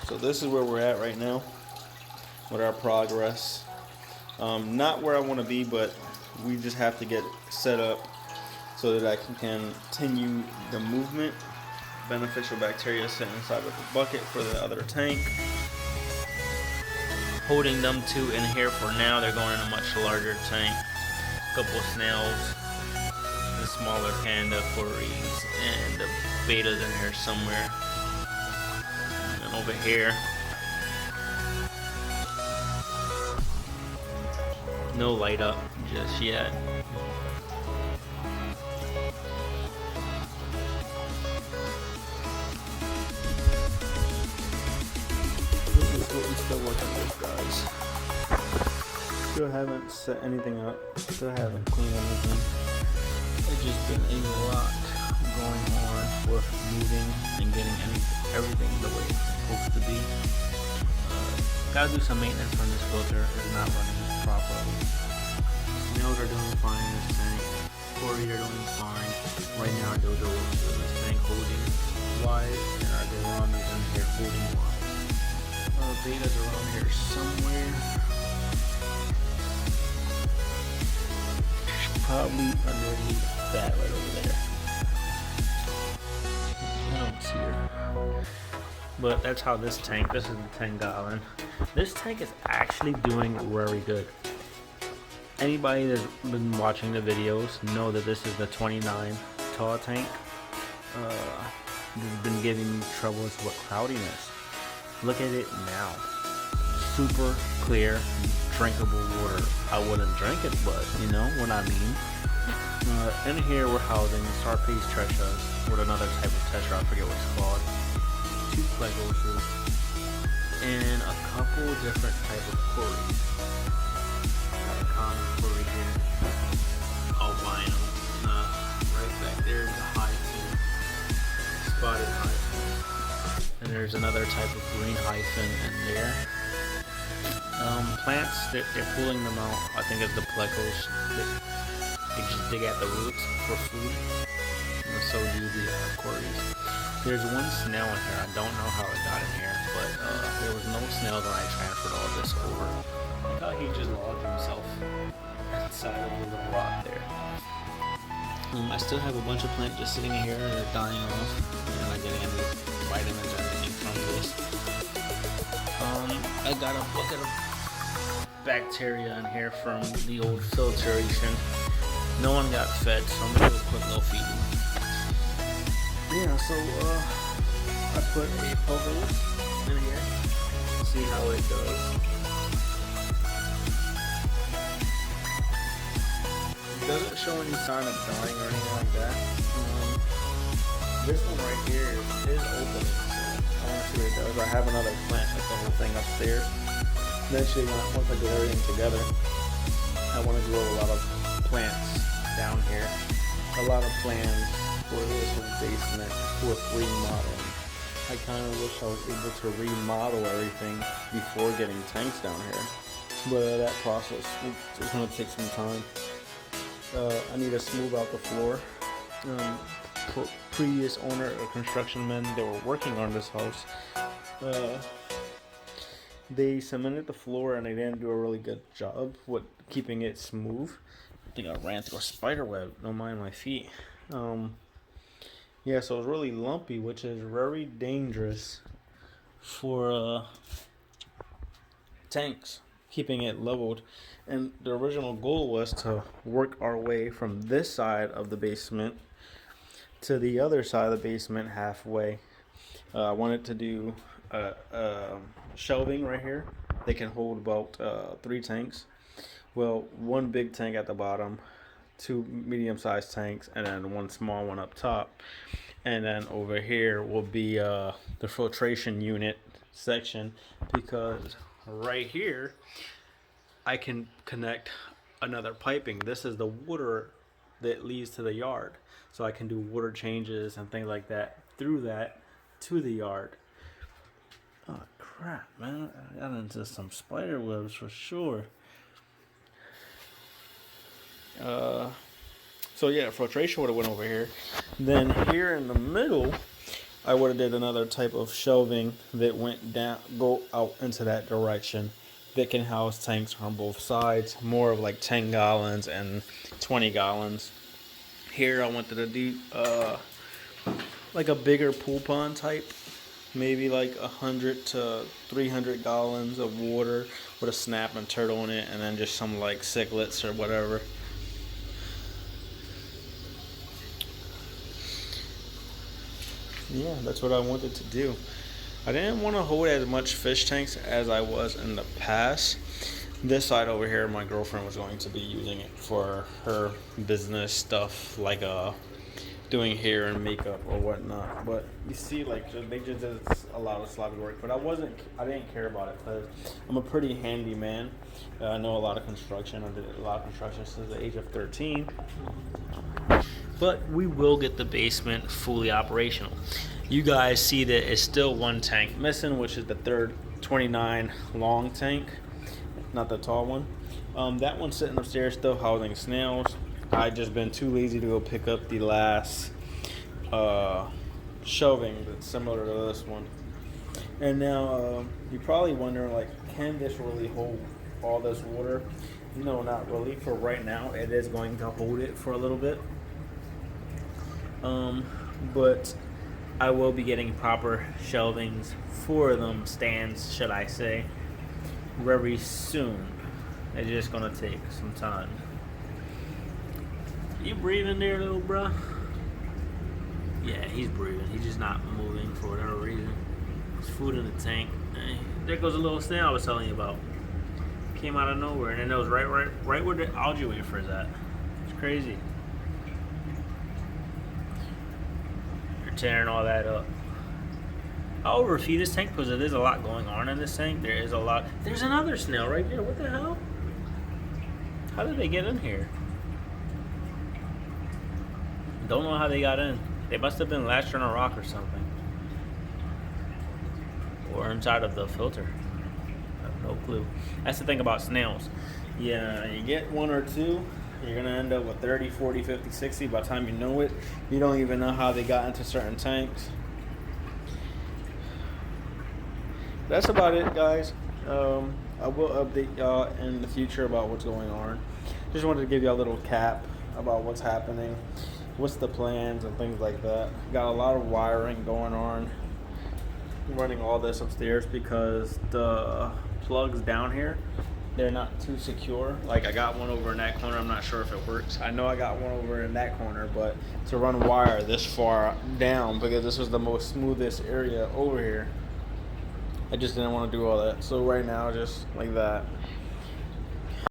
So this is where we're at right now with our progress. Not where I want to be, but we just have to get set up so that I can continue the movement. Beneficial bacteria sitting inside of the bucket for the other tank. Holding them two in here for now. They're going in a much larger tank. A couple of snails, the smaller panda cories, and the betas in here somewhere. And over here, no light up just yet. This is what we're still working with, guys. Still haven't set anything up. Still haven't cleaned anything. It's just been a lot going on with moving and getting everything the way it's supposed to be. Gotta do some maintenance on this filter. It's not running properly. Snails are doing fine in this tank. Cories are doing fine. Right now, our dodo is in this tank holding wide, and our gouramis in here holding wide. Betas around here somewhere. Probably underneath that right over there. I don't see her. But that's how this is the 10 gallon. This tank is actually doing very good. Anybody that's been watching the videos know that this is the 29 tall tank. It's been giving me troubles with cloudiness. Look at it now. Super clear, drinkable water. I wouldn't drink it, but you know what I mean. In here we're housing Sarpes trechas with another type of tetra, I forget what it's called. 2 plegoses and a couple different type of cories. Got a common cory here, albino. Right back there is a hyphen, spotted hyphen, and there's another type of green hyphen in there. Plants, they're pulling them out. I think it's the plecos. They just dig at the roots for food. And so do the cories. There's one snail in here. I don't know how it got in here, but there was no snails when I transferred all this over. I thought he just logged himself inside of the little rock there. I still have a bunch of plants just sitting here and they're dying off. I'm not getting any vitamins or anything from this. I got a bucket of bacteria in here from the old filtration. No one got fed, so I'm gonna do a quick little feeding. Yeah, so I put a pothos in here. See how it does. It doesn't show any sign of dying or anything like that. This one right here is opening, so I want to see what it does. I have another plant, like the whole thing upstairs. Eventually, once I get everything together, I want to grow a lot of plants down here. A lot of plans for this basement with remodeling. I kind of wish I was able to remodel everything before getting tanks down here. But that process is going to take some time. I need to smooth out the floor. Previous owner or construction men that were working on this house, they cemented the floor and they didn't do a really good job with keeping it smooth. I think I ran through a spider web. Don't mind my feet. Yeah, so it's really lumpy, which is very dangerous for tanks, keeping it leveled. And the original goal was to work our way from this side of the basement to the other side of the basement halfway. I wanted to do shelving right here. They can hold about 3 tanks. Well, 1 big tank at the bottom, 2 medium-sized tanks, and then 1 small one up top. And then over here will be the filtration unit section, because right here I can connect another piping. This is the water that leads to the yard, so I can do water changes and things like that through that to the yard. Oh crap, man, I got into some spider webs for sure. So yeah, filtration would have went over here. Then here in the middle I would have did another type of shelving that went down, go out into that direction, that can house tanks on both sides, more of like 10 gallons and 20 gallons. Here I wanted to do like a bigger pool pond type, maybe like 100 to 300 gallons of water with a snapping turtle in it, and then just some like cichlids or whatever. Yeah, that's what I wanted to do. I didn't want to hold as much fish tanks as I was in the past. This side over here, my girlfriend was going to be using it for her business stuff, like doing hair and makeup or whatnot. But you see, like they just did a lot of sloppy work. But I didn't care about it because I'm a pretty handy man. I know a lot of construction. I did a lot of construction since the age of 13. But we will get the basement fully operational. You guys see that it's still one tank missing, which is the third 29 long tank, not the tall one. That one's sitting upstairs still housing snails. I just been too lazy to go pick up the last shelving that's similar to this one. And now you're probably wondering, like, can this really hold all this water? No, not really. For right now, it is going to hold it for a little bit. But I will be getting proper shelvings for them, stands, should I say, very soon. It's just gonna take some time. You breathing there, little bruh? Yeah, he's breathing. He's just not moving for whatever reason. There's food in the tank. Hey, there goes a little snail I was telling you about. Came out of nowhere, and then it was right where the algae wafer is at. It's crazy. Tearing all that up. I'll overfeed this tank because there's a lot going on in this tank. There is a lot. There's another snail right there. What the hell? How did they get in here? Don't know how they got in. They must have been latched on a rock or something. Or inside of the filter. I have no clue. That's the thing about snails. Yeah, you get one or two, you're going to end up with 30, 40, 50, 60. By the time you know it, you don't even know how they got into certain tanks. That's about it, guys. I will update y'all in the future about what's going on. Just wanted to give you a little cap about what's happening, what's the plans and things like that. Got a lot of wiring going on. Running all this upstairs because the plugs down here, they're not too secure. Like, I got one over in that corner. I'm not sure if it works. I know I got one over in that corner, but to run wire this far down, because this was the most smoothest area over here, I just didn't want to do all that. So right now, just like that.